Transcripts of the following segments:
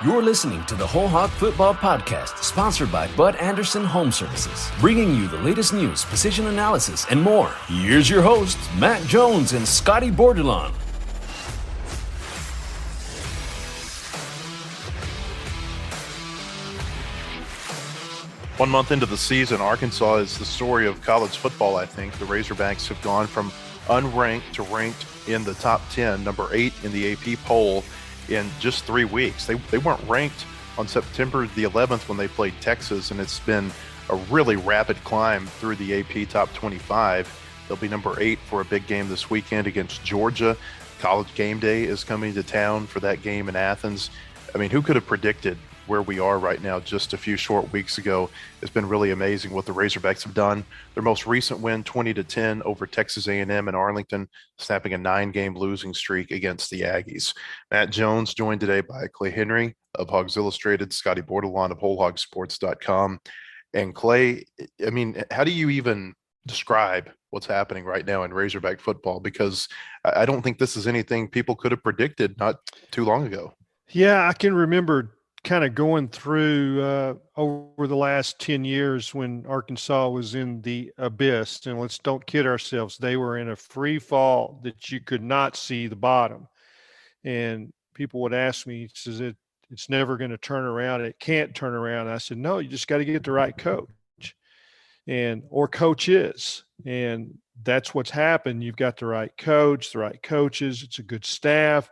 You're listening to the WholeHog Football Podcast, sponsored by Bud Anderson Home Services, bringing you the latest news, position analysis, and more. Here's your hosts, Matt Jones and Scotty Bordelon. One month into the season, Arkansas is the story of college football, I think. The Razorbacks have gone from unranked to ranked in the top 10, number 8 in the AP poll in just 3 weeks. They weren't ranked on September the 11th when they played Texas, and it's been a really rapid climb through the AP top 25. They'll be number 8 for a big game this weekend against Georgia. College GameDay is coming to town for that game in Athens. I mean, who could have predicted where we are right now just a few short weeks ago? It's been really amazing what the Razorbacks have done. Their most recent win, 20-10 over Texas A&M in Arlington, snapping a 9-game losing streak against the Aggies. Matt Jones joined today by Clay Henry of Hogs Illustrated, Scotty Bordelon of WholeHogSports.com. And Clay, I mean, how do you even describe what's happening right now in Razorback football? Because I don't think this is anything people could have predicted not too long ago. Yeah, I can remember kind of going through over the last 10 years when Arkansas was in the abyss. And let's don't kid ourselves. They were in a free fall that you could not see the bottom. And people would ask me, says it's never going to turn around. It can't turn around. I said, no, you just got to get the right coach or coaches. And that's what's happened. You've got the right coach, the right coaches. It's a good staff.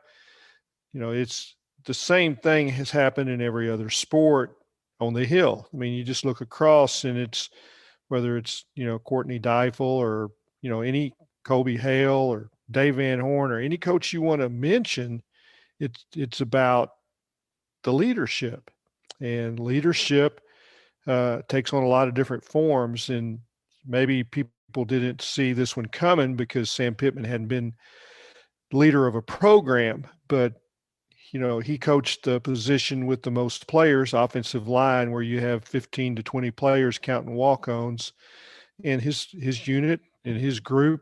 You know, it's the same thing has happened in every other sport on the Hill. I mean, you just look across and it's whether it's, Courtney Deifel or, any Kobe Hale or Dave Van Horn or any coach you want to mention, it's about the leadership. And leadership takes on a lot of different forms. And maybe people didn't see this one coming because Sam Pittman hadn't been leader of a program, but he coached the position with the most players, offensive line, where you have 15 to 20 players counting walk-ons. And his unit and his group,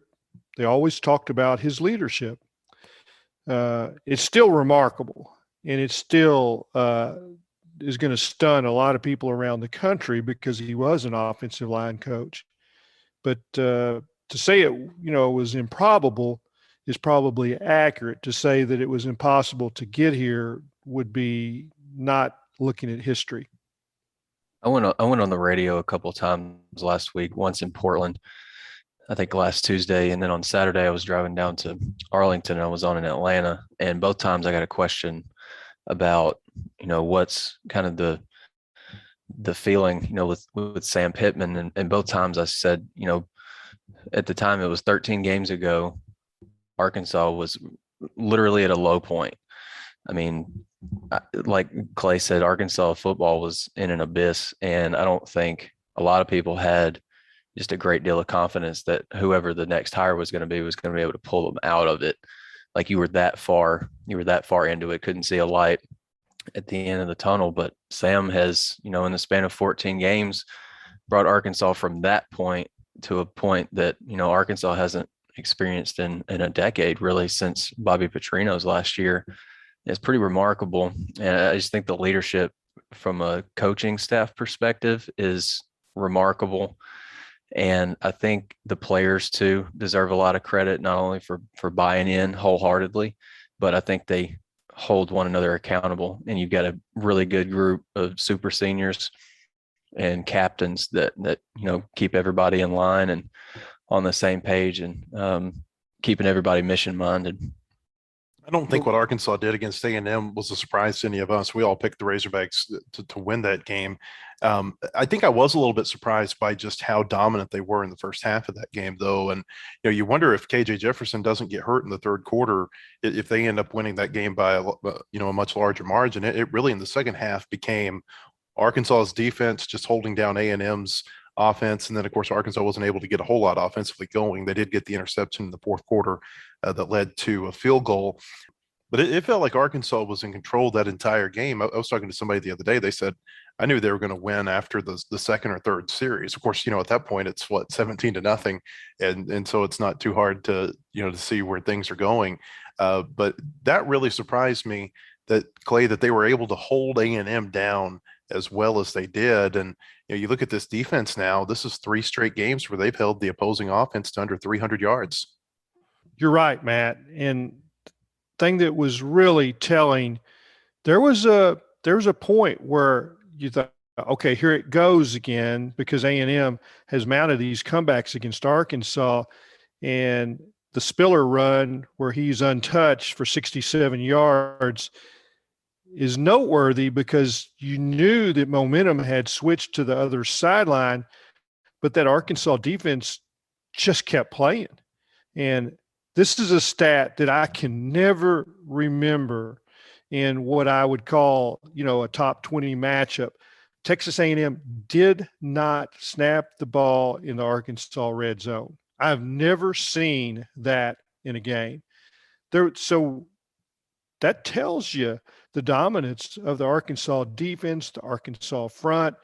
they always talked about his leadership. It's still remarkable, and it still is going to stun a lot of people around the country because he was an offensive line coach. But to say it, was improbable is probably accurate. To say that it was impossible to get here would be not looking at history. I went on the radio a couple of times last week, once in Portland, I think last Tuesday, and then on Saturday I was driving down to Arlington and I was on in Atlanta, and both times I got a question about, what's kind of the feeling, with Sam Pittman, and both times I said, at the time it was 13 games ago, Arkansas was literally at a low point. I mean, like Clay said, Arkansas football was in an abyss, and I don't think a lot of people had just a great deal of confidence that whoever the next hire was going to be able to pull them out of it. Like you were that far into it, couldn't see a light at the end of the tunnel. But Sam has, in the span of 14 games, brought Arkansas from that point to a point that, Arkansas hasn't experienced in a decade, really, since Bobby Petrino's last year. It's pretty remarkable. And I just think the leadership from a coaching staff perspective is remarkable. And I think the players too deserve a lot of credit, not only for buying in wholeheartedly, but I think they hold one another accountable. And you've got a really good group of super seniors and captains that keep everybody in line and on the same page, and keeping everybody mission minded. I don't think what Arkansas did against A&M was a surprise to any of us. We all picked the Razorbacks to win that game. I think I was a little bit surprised by just how dominant they were in the first half of that game, though. And, you wonder if KJ Jefferson doesn't get hurt in the third quarter, if they end up winning that game by, a much larger margin. It really, in the second half, became Arkansas's defense just holding down A&M's offense. And then, of course, Arkansas wasn't able to get a whole lot offensively going. They did get the interception in the fourth quarter that led to a field goal. But it felt like Arkansas was in control that entire game. I was talking to somebody the other day. They said, I knew they were going to win after the second or third series. Of course, at that point, it's 17-0. And so it's not too hard to see where things are going. But that really surprised me that Clay, that they were able to hold A&M down as well as they did. And you look at this defense now. This is 3 straight games where they've held the opposing offense to under 300 yards. You're right, Matt. And thing that was really telling, there was a point where you thought, okay, here it goes again, because A&M has mounted these comebacks against Arkansas, and the Spiller run where he's untouched for 67 yards is noteworthy because you knew that momentum had switched to the other sideline, but that Arkansas defense just kept playing. And this is a stat that I can never remember in what I would call, a top 20 matchup. Texas A&M did not snap the ball in the Arkansas red zone. I've never seen that in a game. So that tells you the dominance of the Arkansas defense, the Arkansas front.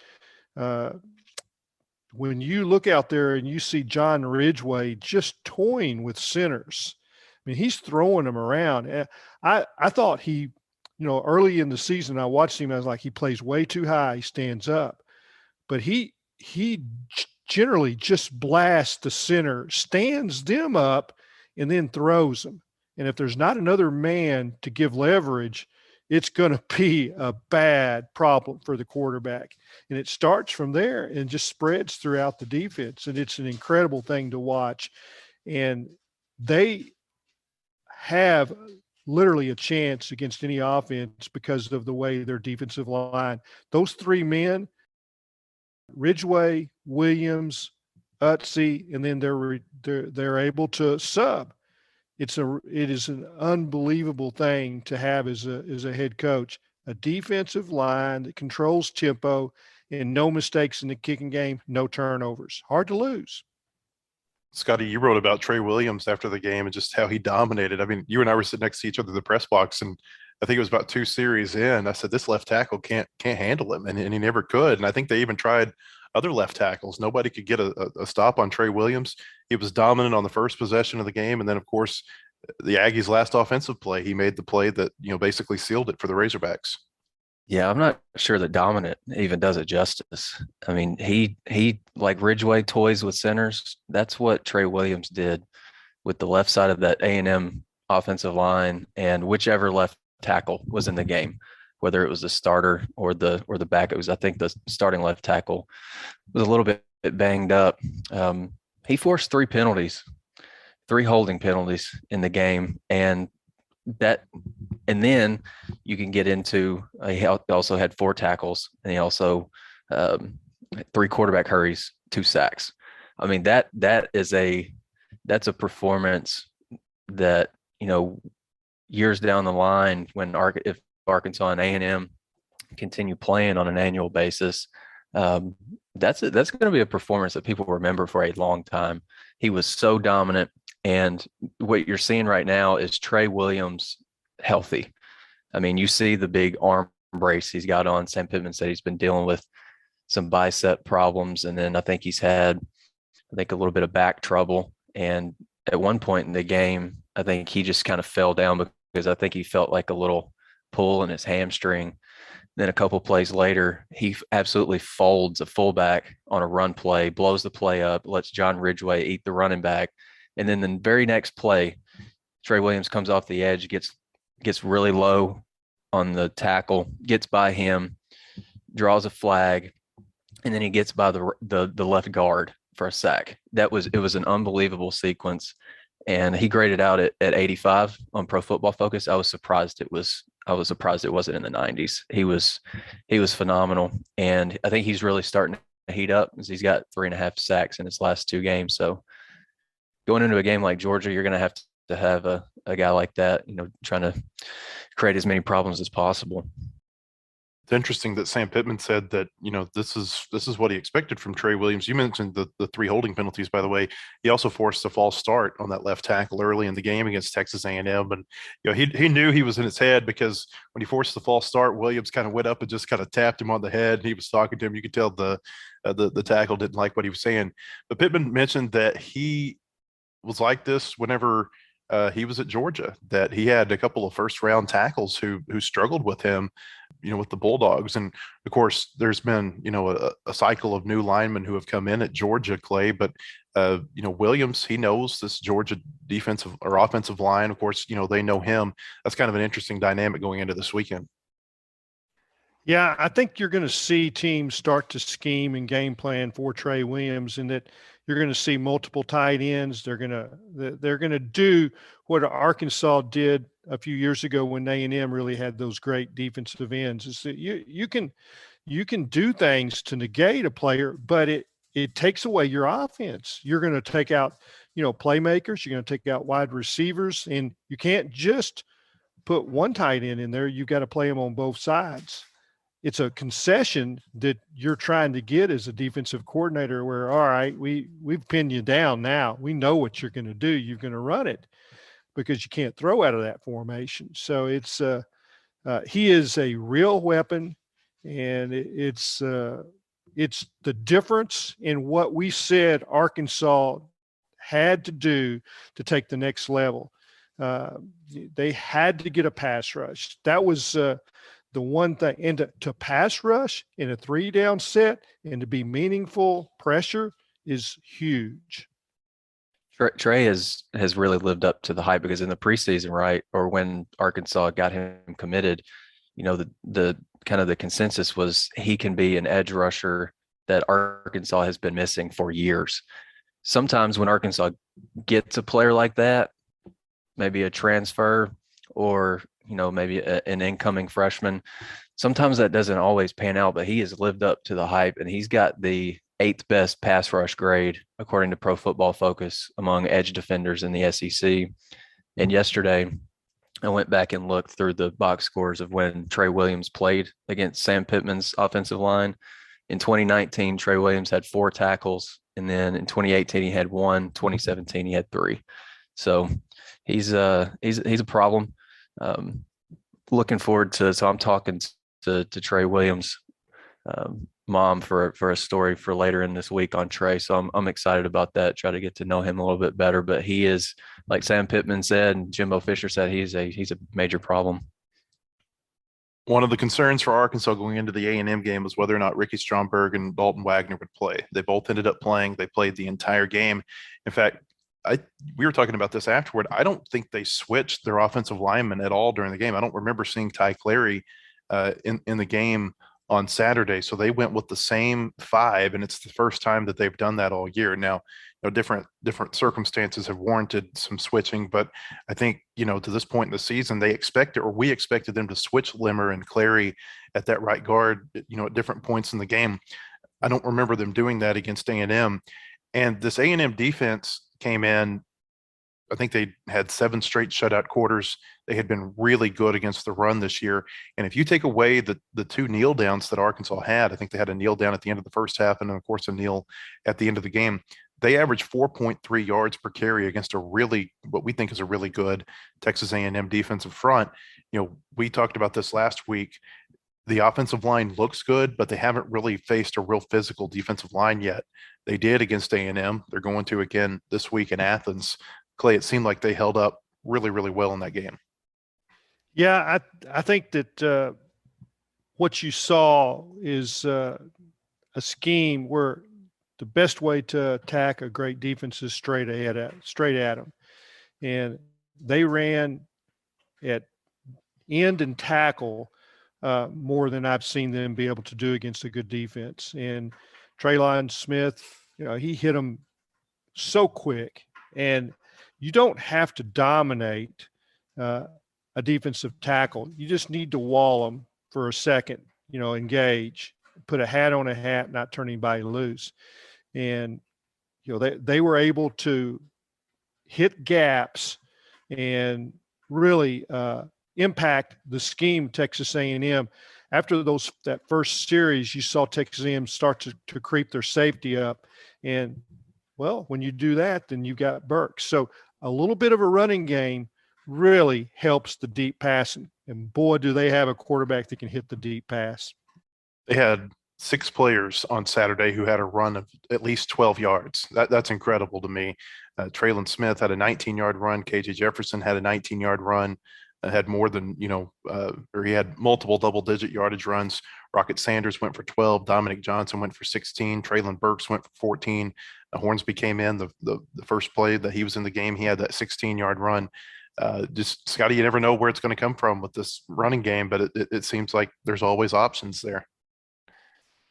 When you look out there and you see John Ridgway just toying with centers, I mean, he's throwing them around. I thought he, early in the season, I watched him. I was like, he plays way too high. He stands up, but he generally just blasts the center, stands them up, and then throws them. And if there's not another man to give leverage, it's going to be a bad problem for the quarterback. And it starts from there and just spreads throughout the defense. And it's an incredible thing to watch. And they have literally a chance against any offense because of the way their defensive line, those 3 men, Ridgway, Williams, Utsey, and then they're able to sub. It is an unbelievable thing to have as a head coach, a defensive line that controls tempo and no mistakes in the kicking game, no turnovers. Hard to lose. Scotty, you wrote about Trey Williams after the game and just how he dominated. I mean, you and I were sitting next to each other in the press box, and I think it was about 2 series in. I said, this left tackle can't handle him, and he never could. And I think they even tried other left tackles. Nobody could get a stop on Trey Williams. He was dominant on the first possession of the game, and then, of course, the Aggies' last offensive play, he made the play that basically sealed it for the Razorbacks. Yeah, I'm not sure that dominant even does it justice. I mean, he like Ridgway toys with centers. That's what Trey Williams did with the left side of that A&M offensive line, and whichever left tackle was in the game, whether it was the starter or the back. It was, I think, the starting left tackle was a little bit banged up. He forced 3 penalties, 3 holding penalties in the game, and then you can get into he also had 4 tackles, and he also 3 quarterback hurries, 2 sacks. I mean, that's a performance that, years down the line, if Arkansas and A&M continue playing on an annual basis, that's going to be a performance that people remember for a long time. He was so dominant. And what you're seeing right now is Trey Williams healthy. I mean, you see the big arm brace he's got on. Sam Pittman said he's been dealing with some bicep problems. And then I think he's had, a little bit of back trouble. And at one point in the game, I think he just kind of fell down because I think he felt like a little pull in his hamstring. Then a couple plays later, he absolutely folds a fullback on a run play, blows the play up, lets John Ridgway eat the running back. And then the very next play, Trey Williams comes off the edge, gets really low on the tackle, gets by him, draws a flag, and then he gets by the left guard for a sack. It was an unbelievable sequence, and he graded out at 85 on Pro Football Focus. I was surprised it wasn't in the 90s. He was phenomenal, and I think he's really starting to heat up as he's got 3.5 sacks in his last 2 games. So going into a game like Georgia, you're going to have a guy like that, trying to create as many problems as possible. It's interesting that Sam Pittman said that, this is what he expected from Trey Williams. You mentioned the 3 holding penalties, by the way. He also forced a false start on that left tackle early in the game against Texas A&M. And, he knew he was in his head, because when he forced the false start, Williams kind of went up and just kind of tapped him on the head. He was talking to him. You could tell the tackle didn't like what he was saying. But Pittman mentioned that he was like this whenever he was at Georgia, that he had a couple of first round tackles who struggled with him, with the Bulldogs. And of course, there's been, a cycle of new linemen who have come in at Georgia, Clay, but Williams, he knows this Georgia defensive or offensive line. Of course, they know him. That's kind of an interesting dynamic going into this weekend. Yeah, I think you're going to see teams start to scheme and game plan for Trey Williams, and that you're going to see multiple tight ends. They're going to do what Arkansas did a few years ago when A&M really had those great defensive ends. Is that you can do things to negate a player, but it takes away your offense. You're going to take out playmakers. You're going to take out wide receivers, and you can't just put one tight end in there. You've got to play them on both sides. It's a concession that you're trying to get as a defensive coordinator where, all right, we've pinned you down now. We know what you're going to do. You're going to run it because you can't throw out of that formation. So it's he is a real weapon, and it's the difference in what we said Arkansas had to do to take the next level. They had to get a pass rush. That was the one thing, and to pass rush in a 3-down set and to be meaningful pressure is huge. Trey has really lived up to the hype, because in the preseason, right, or when Arkansas got him committed, the kind of the consensus was he can be an edge rusher that Arkansas has been missing for years. Sometimes when Arkansas gets a player like that, maybe a transfer or maybe an incoming freshman, sometimes that doesn't always pan out, but he has lived up to the hype, and he's got the 8th best pass rush grade according to Pro Football Focus among edge defenders in the SEC. And yesterday I went back and looked through the box scores of when Trey Williams played against Sam Pittman's offensive line. In 2019, Trey Williams had 4 tackles, and then in 2018 he had 1, 2017 he had 3. So he's a problem. Looking forward to, so I'm talking to Trey Williams' mom for a story for later in this week on Trey. So I'm excited about that, try to get to know him a little bit better. But he is, like Sam Pittman said and Jimbo Fisher said, he's a major problem. One of the concerns for Arkansas going into the A&M game was whether or not Ricky Stromberg and Dalton Wagner would play. They both ended up playing. They played the entire game. In fact, we were talking about this afterward. I don't think they switched their offensive linemen at all during the game. I don't remember seeing Ty Clary in the game on Saturday. So they went with the same 5, and it's the first time that they've done that all year. Now, different circumstances have warranted some switching, but I think, to this point in the season, we expected them to switch Limmer and Clary at that right guard, at different points in the game. I don't remember them doing that against A&M. And this A&M defense came in, I think they had 7 straight shutout quarters. They had been really good against the run this year. And if you take away the 2 kneel downs that Arkansas had, I think they had a kneel down at the end of the first half and then, of course, a kneel at the end of the game. They averaged 4.3 yards per carry against what we think is a really good Texas A&M defensive front. We talked about this last week. The offensive line looks good, but they haven't really faced a real physical defensive line yet. They did against A&M. They're going to again this week in Athens. Clay, it seemed like they held up really, really well in that game. Yeah, I think that what you saw is a scheme where the best way to attack a great defense is straight at them. And they ran at end and tackle more than I've seen them be able to do against a good defense. And Traylon Smith, he hit them so quick, and you don't have to dominate a defensive tackle. You just need to wall them for a second, engage, put a hat on a hat, not turn anybody loose. And, they were able to hit gaps and really impact the scheme Texas A&M. After that first series, you saw Texas A&M start to creep their safety up. And, well, when you do that, then you've got Burks. So a little bit of a running game really helps the deep passing. And, boy, do they have a quarterback that can hit the deep pass. They had 6 players on Saturday who had a run of at least 12 yards. That's incredible to me. Traylon Smith had a 19-yard run. KJ Jefferson had a 19-yard run. Had more than, or he had multiple double-digit yardage runs. Rocket Sanders went for 12. Dominic Johnson went for 16. Traylon Burks went for 14. Hornsby came in the first play that he was in the game. He had that 16-yard run. Just, Scotty, you never know where it's going to come from with this running game, but it seems like there's always options there.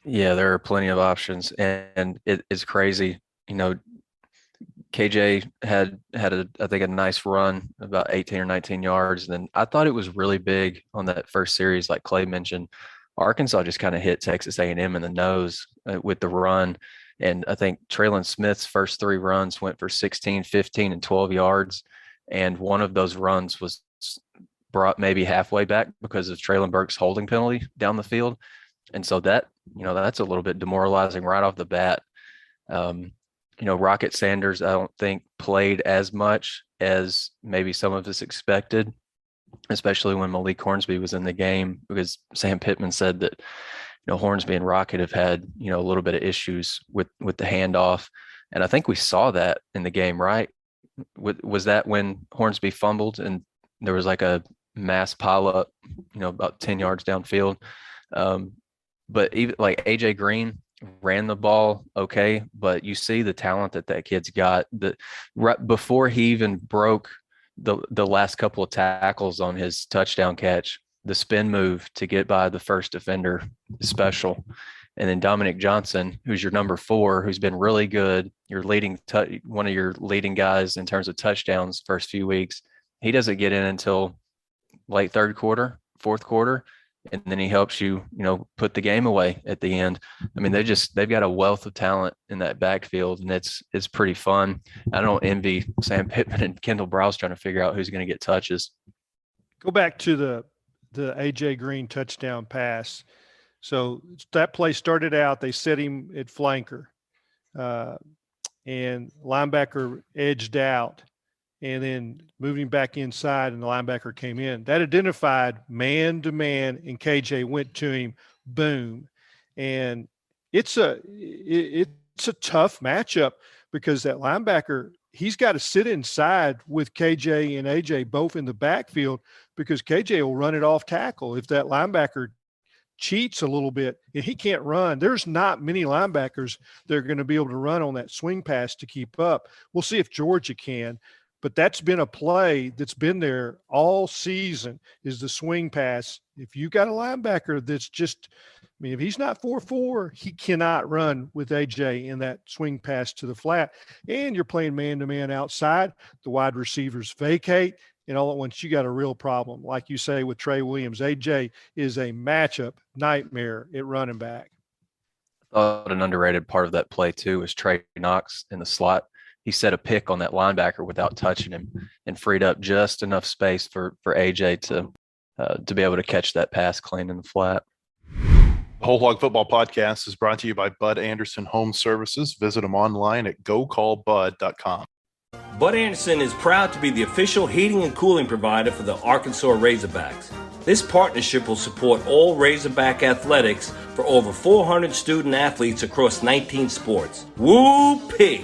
Yeah, there are plenty of options, and it's crazy. KJ had I think a nice run, about 18 or 19 yards. And then I thought it was really big on that first series, like Clay mentioned. Arkansas just kind of hit Texas A&M in the nose with the run. And I think Traylon Smith's first 3 runs went for 16, 15, and 12 yards. And one of those runs was brought maybe halfway back because of Traylon Burks' holding penalty down the field. And so that, that's a little bit demoralizing right off the bat. Rocket Sanders, I don't think played as much as maybe some of us expected, especially when Malik Hornsby was in the game, because Sam Pittman said that, Hornsby and Rocket have had, a little bit of issues with the handoff. And I think we saw that in the game, right? Was that when Hornsby fumbled and there was like a mass pileup, about 10 yards downfield? But even like AJ Green ran the ball okay, but you see the talent that kid's got. Right before he even broke the last couple of tackles on his touchdown catch, the spin move to get by the first defender is special. And then Dominic Johnson, who's your number 4, who's been really good, one of your leading guys in terms of touchdowns first few weeks, he doesn't get in until late third quarter, fourth quarter. And then he helps you, put the game away at the end. I mean, they've got a wealth of talent in that backfield, and it's pretty fun. I don't envy Sam Pittman and Kendall Browse trying to figure out who's going to get touches. Go back to the AJ Green touchdown pass. So that play started out, they set him at flanker, and linebacker edged out, and then moved him back inside, and the linebacker came in. That identified man-to-man, and KJ went to him, boom. And it's a tough matchup because that linebacker, he's got to sit inside with KJ and AJ both in the backfield because KJ will run it off tackle. If that linebacker cheats a little bit and he can't run, there's not many linebackers that are going to be able to run on that swing pass to keep up. We'll see if Georgia can. But that's been a play that's been there all season, is the swing pass. If you got a linebacker that's just, if he's not 4-4, he cannot run with AJ in that swing pass to the flat. And you're playing man-to-man outside. The wide receivers vacate, and all at once you got a real problem. Like you say with Trey Williams, AJ is a matchup nightmare at running back. I thought an underrated part of that play too was Trey Knox in the slot. He set a pick on that linebacker without touching him and freed up just enough space for AJ to be able to catch that pass clean in the flat. The WholeHog Football Podcast is brought to you by Bud Anderson Home Services. Visit them online at gocallbud.com. Bud Anderson is proud to be the official heating and cooling provider for the Arkansas Razorbacks. This partnership will support all Razorback athletics for over 400 student athletes across 19 sports. Woo-pig!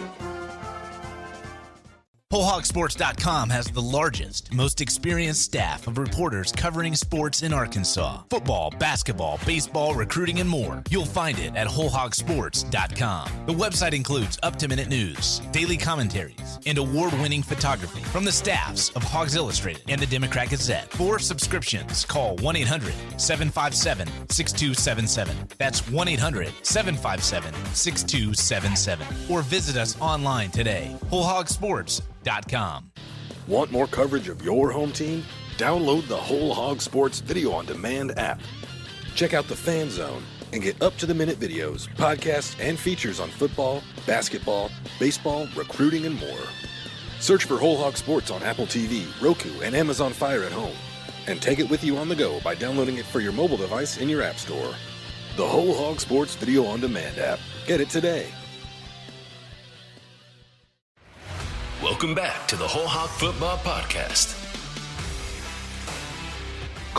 WholeHogSports.com has the largest, most experienced staff of reporters covering sports in Arkansas. Football, basketball, baseball, recruiting, and more. You'll find it at WholeHogSports.com. The website includes up-to-minute news, daily commentaries, and award-winning photography from the staffs of Hogs Illustrated and the Democrat Gazette. For subscriptions, call 1-800-757-6277. That's 1-800-757-6277. Or visit us online today. WholeHogSports.com. Want more coverage of your home team? Download the Whole Hog Sports Video on Demand app. Check out the Fan Zone and get up-to-the-minute videos, podcasts, and features on football, basketball, baseball, recruiting, and more. Search for Whole Hog Sports on Apple TV, Roku, and Amazon Fire at home. And take it with you on the go by downloading it for your mobile device in your app store. The Whole Hog Sports Video on Demand app. Get it today. Welcome back to the WholeHog Football Podcast.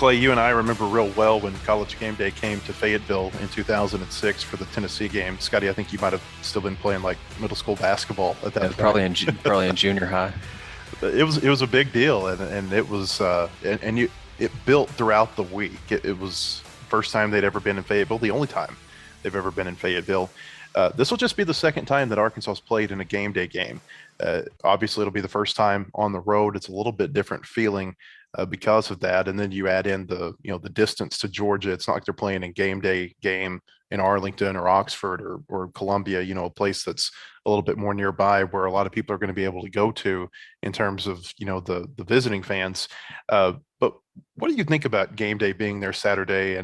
Clay, you and I remember real well when College GameDay came to Fayetteville in 2006 for the Tennessee game. Scotty, I think you might have still been playing like middle school basketball at that point. Probably in junior high. It was a big deal, and it was it built throughout the week. It was the first time they'd ever been in Fayetteville, the only time they've ever been in Fayetteville. This will just be the second time that Arkansas's played in a game day game. Obviously, it'll be the first time on the road. It's a little bit different feeling because of that. And then you add in the distance to Georgia. It's not like they're playing a game day game in Arlington or Oxford or Columbia, a place that's a little bit more nearby where a lot of people are going to be able to go to in terms of, the visiting fans. But what do you think about game day being there Saturday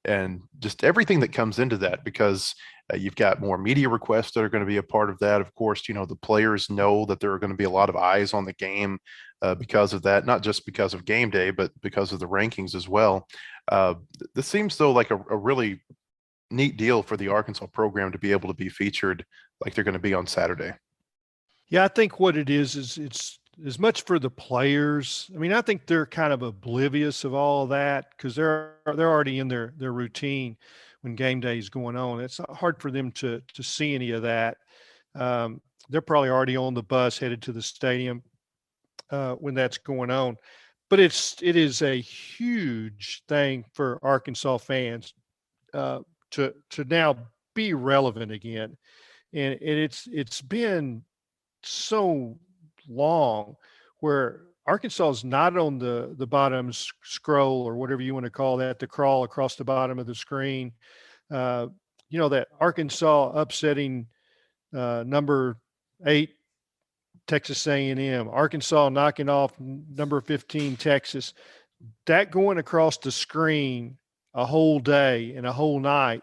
and just everything that comes into that? Because you've got more media requests that are going to be a part of that. Of course, the players know that there are going to be a lot of eyes on the game because of that, not just because of game day, but because of the rankings as well. This seems though like a really neat deal for the Arkansas program to be able to be featured like they're going to be on Saturday. Yeah, I think what it is it's as much for the players. I mean, I think they're kind of oblivious of all of that because they're already in their routine when game day is going on. It's hard for them to see any of that. They're probably already on the bus headed to the stadium when that's going on. But it is a huge thing for Arkansas fans to now be relevant again, and it's been so long where Arkansas is not on the bottom scroll or whatever you want to call that, the crawl across the bottom of the screen. That Arkansas upsetting number 8 Texas A&M, Arkansas knocking off number 15 Texas, that going across the screen a whole day and a whole night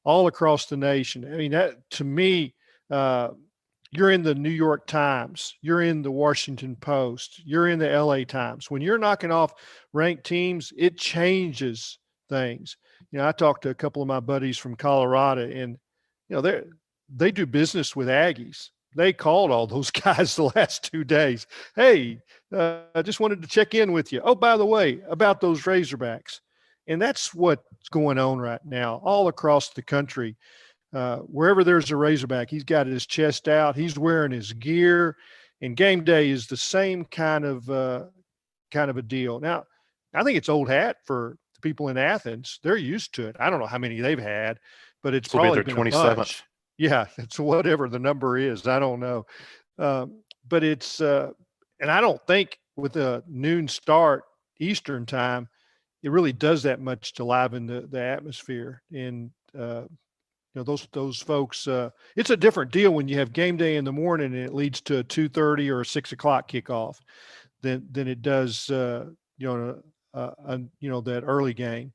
all across the nation. I mean, that to me, you're in the New York Times, you're in the Washington Post, you're in the LA Times. When you're knocking off ranked teams, it changes things. I talked to a couple of my buddies from Colorado, and they do business with Aggies. They called all those guys the last 2 days. Hey, I just wanted to check in with you. Oh, by the way, about those Razorbacks. And that's what's going on right now all across the country. Wherever there's a Razorback, he's got his chest out, he's wearing his gear, and game day is the same kind of a deal. Now, I think it's old hat for the people in Athens. They're used to it. I don't know how many they've had, but it's probably been 27th. A bunch. Yeah, it's whatever the number is. I don't know. But it's and I don't think with a noon start Eastern time, it really does that much to liven the atmosphere. And those folks, it's a different deal when you have game day in the morning and it leads to a 2:30 or a 6 o'clock kickoff than it does, that early game.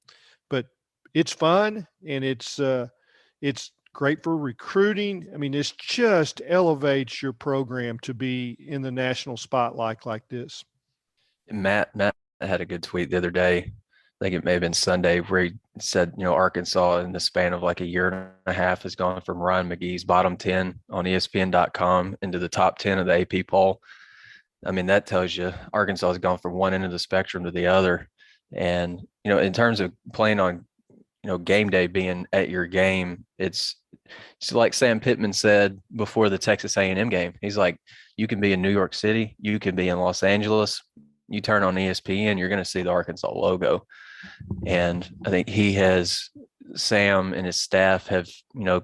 But it's fun and it's great for recruiting. I mean, this just elevates your program to be in the national spotlight like this. Matt had a good tweet the other day. I think it may have been Sunday, where he said, Arkansas in the span of like a year and a half has gone from Ryan McGee's bottom 10 on ESPN.com into the top 10 of the AP poll. I mean, that tells you Arkansas has gone from one end of the spectrum to the other. And, in terms of playing on, game day being at your game, it's like Sam Pittman said before the Texas A&M game. He's like, you can be in New York City, you can be in Los Angeles, you turn on ESPN, you're going to see the Arkansas logo. And I think Sam and his staff have,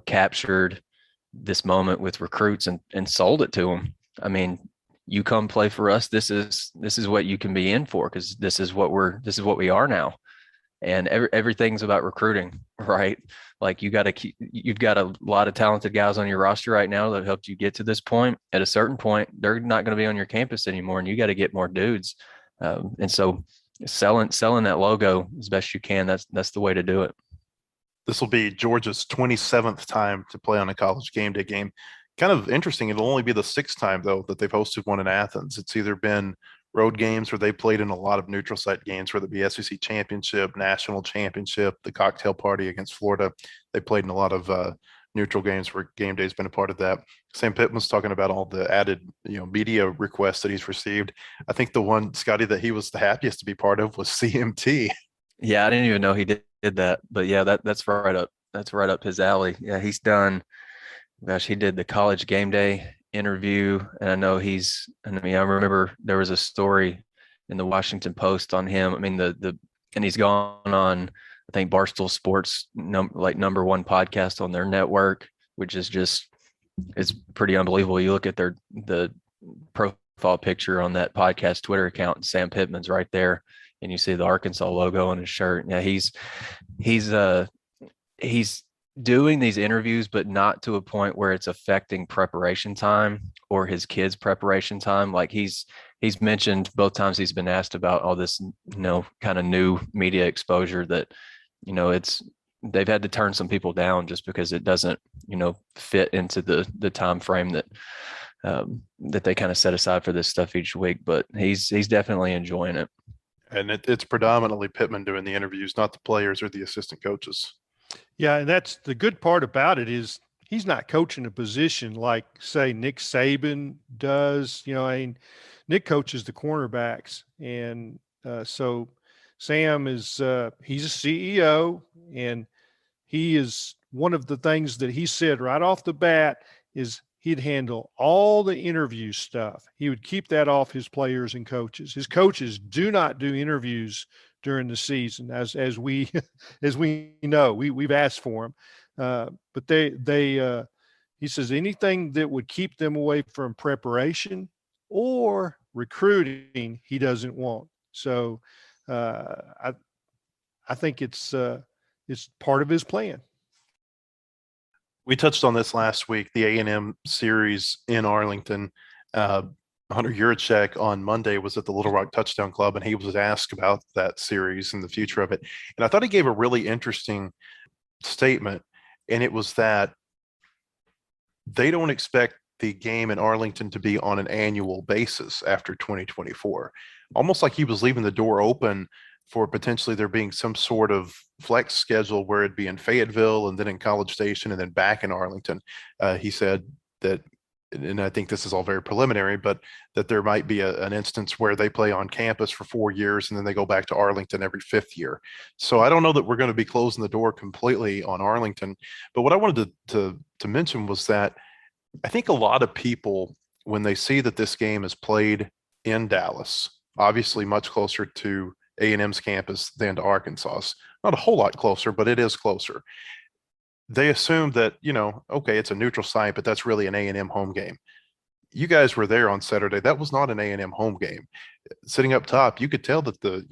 captured this moment with recruits and sold it to them. I mean, you come play for us. This is what you can be in for, because this is what we are now. And everything's about recruiting, right? Like you've got a lot of talented guys on your roster right now that helped you get to this point. At a certain point, they're not going to be on your campus anymore, and you got to get more dudes. And so selling that logo as best you can, that's the way to do it. This will be Georgia's 27th time to play on a College GameDay game. Kind of interesting. It'll only be the 6th time, though, that they've hosted one in Athens. It's either been road games where they played in a lot of neutral site games, whether it be SEC championship, national championship, the cocktail party against Florida. They played in a lot of neutral games where game day's been a part of that. Sam Pittman's talking about all the added, media requests that he's received. I think the one, Scotty, that he was the happiest to be part of was CMT. Yeah, I didn't even know he did that, but yeah, that's right up. That's right up his alley. Yeah, he's done. Gosh, he did the College GameDay interview, and I mean, I remember there was a story in the Washington Post on him. I mean, and he's gone on, I think Barstool Sports number one podcast on their network, which is just it's pretty unbelievable. You look at the profile picture on that podcast Twitter account, and Sam Pittman's right there, and you see the Arkansas logo on his shirt. Yeah, he's he's doing these interviews, but not to a point where it's affecting preparation time or his kids' preparation time. Like he's mentioned both times he's been asked about all this, kind of new media exposure that, they've had to turn some people down just because it doesn't, fit into the time frame that that they kind of set aside for this stuff each week. But he's definitely enjoying it. And it's predominantly Pittman doing the interviews, not the players or the assistant coaches. Yeah, and that's the good part about it is he's not coaching a position like, say, Nick Saban does. Nick coaches the cornerbacks, and so Sam is he's a CEO, and he is one of the things that he said right off the bat is he'd handle all the interview stuff. He would keep that off his players and coaches. His coaches do not do interviews during the season, as we as we know. We've asked for them, but they he says anything that would keep them away from preparation or recruiting, he doesn't want. So I think it's part of his plan. We touched on this last week, the A&M series in Arlington. Hunter Yurachek on Monday was at the Little Rock Touchdown Club, and he was asked about that series and the future of it. And I thought he gave a really interesting statement, and it was that they don't expect the game in Arlington to be on an annual basis after 2024. Almost like he was leaving the door open for potentially there being some sort of flex schedule where it'd be in Fayetteville and then in College Station and then back in Arlington. He said that, and I think this is all very preliminary, but that there might be an instance where they play on campus for 4 years and then they go back to Arlington every 5th year. So I don't know that we're going to be closing the door completely on Arlington. But what I wanted to mention was that I think a lot of people, when they see that this game is played in Dallas, obviously much closer to A&M's campus than to Arkansas's, not a whole lot closer, but it is closer. They assume that, okay, it's a neutral site, but that's really an A&M home game. You guys were there on Saturday. That was not an A&M home game. Sitting up top, you could tell that the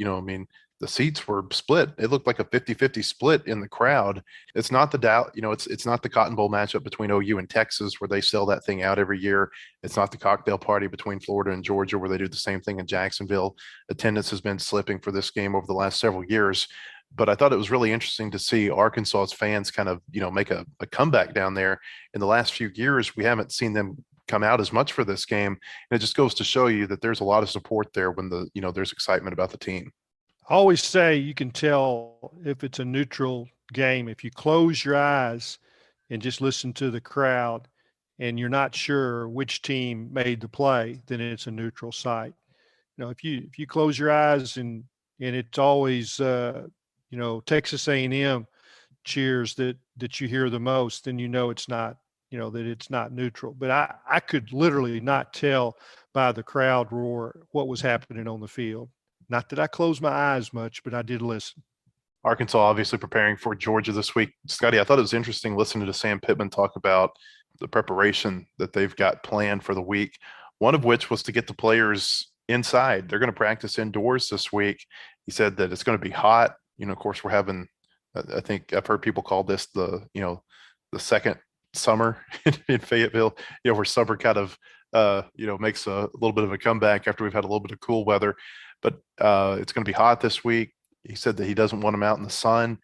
seats were split. It looked like a 50-50 split in the crowd. It's not it's not the Cotton Bowl matchup between OU and Texas where they sell that thing out every year. It's not the cocktail party between Florida and Georgia where they do the same thing in Jacksonville. Attendance has been slipping for this game over the last several years. But I thought it was really interesting to see Arkansas's fans kind of, make a comeback down there. In the last few years, we haven't seen them come out as much for this game. And it just goes to show you that there's a lot of support there when there's excitement about the team. I always say you can tell if it's a neutral game if you close your eyes and just listen to the crowd and you're not sure which team made the play, then it's a neutral site. If you close your eyes and it's always Texas A&M cheers that you hear the most, then it's not that it's not neutral. But I could literally not tell by the crowd roar what was happening on the field. Not that I closed my eyes much, but I did listen. Arkansas obviously preparing for Georgia this week. Scotty, I thought it was interesting listening to Sam Pittman talk about the preparation that they've got planned for the week, one of which was to get the players inside. They're going to practice indoors this week. He said that it's going to be hot. Of course, we're having, I think I've heard people call this the second summer in Fayetteville, where summer kind of, makes a little bit of a comeback after we've had a little bit of cool weather. But it's going to be hot this week. He said that he doesn't want them out in the sun.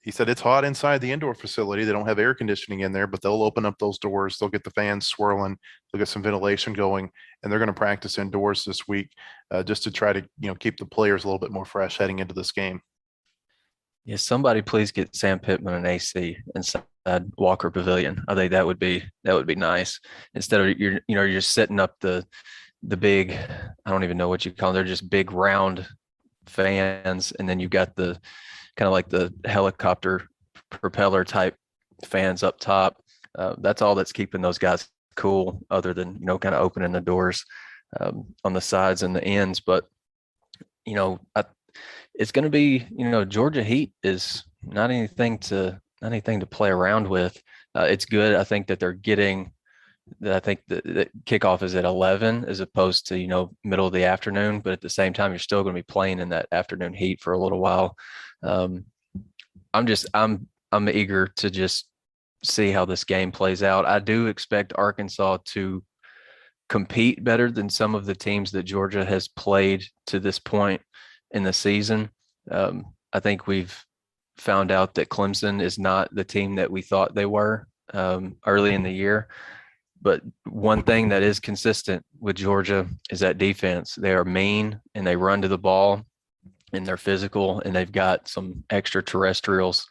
He said it's hot inside the indoor facility. They don't have air conditioning in there, but they'll open up those doors. They'll get the fans swirling. They'll get some ventilation going, and they're going to practice indoors this week just to try to, keep the players a little bit more fresh heading into this game. Yeah, somebody please get Sam Pittman an AC inside Walker Pavilion. I think that would be nice. Instead of you're setting up the big, I don't even know what you call them. They're just big round fans, and then you've got the kind of like the helicopter propeller type fans up top. That's all that's keeping those guys cool, other than, kind of opening the doors on the sides and the ends. But, it's going to be, Georgia heat is not anything to play around with. It's good. I think that they're getting that. I think the kickoff is at 11 as opposed to, middle of the afternoon, but at the same time, you're still going to be playing in that afternoon heat for a little while. I'm eager to just see how this game plays out. I do expect Arkansas to compete better than some of the teams that Georgia has played to this point in the season. I think we've found out that Clemson is not the team that we thought they were early in the year. But one thing that is consistent with Georgia is that defense. They are mean and they run to the ball and they're physical, and they've got some extraterrestrials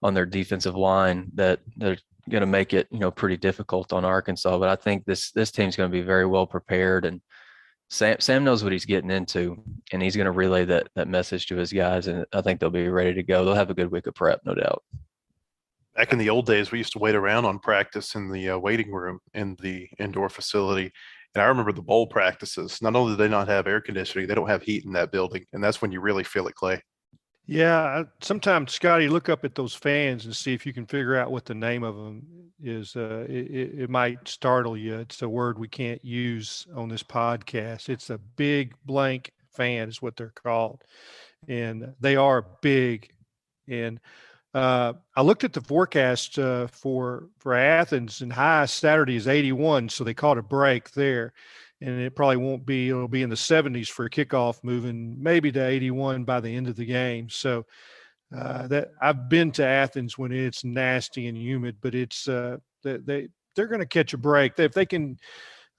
on their defensive line that they're going to make it, pretty difficult on Arkansas. But I think this team's going to be very well prepared, and Sam knows what he's getting into, and he's going to relay that message to his guys, and I think they'll be ready to go. They'll have a good week of prep, no doubt. Back in the old days, we used to wait around on practice in the waiting room in the indoor facility. And I remember the bowl practices. Not only do they not have air conditioning, they don't have heat in that building. And that's when you really feel it, Clay. Yeah. Sometimes, Scotty, look up at those fans and see if you can figure out what the name of them is. It might startle you. It's a word we can't use on this podcast. It's a big blank fan is what they're called. And they are big. And I looked at the forecast for Athens, and high Saturday is 81, so they caught a break there, and it probably won't be. It'll be in the 70s for a kickoff, moving maybe to 81 by the end of the game. So that I've been to Athens when it's nasty and humid, but it's they're going to catch a break if they can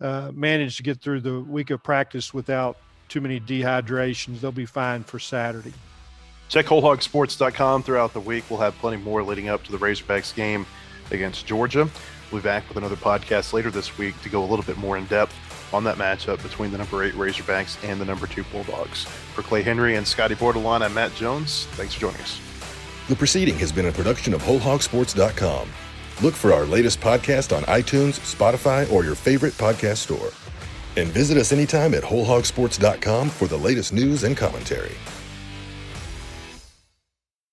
manage to get through the week of practice without too many dehydrations. They'll be fine for Saturday. Check WholeHogSports.com throughout the week. We'll have plenty more leading up to the Razorbacks game against Georgia. We'll be back with another podcast later this week to go a little bit more in depth on that matchup between the number 8 Razorbacks and the number 2 Bulldogs. For Clay Henry and Scotty Bordelon, I'm Matt Jones. Thanks for joining us. The proceeding has been a production of WholeHogSports.com. Look for our latest podcast on iTunes, Spotify, or your favorite podcast store. And visit us anytime at WholeHogSports.com for the latest news and commentary.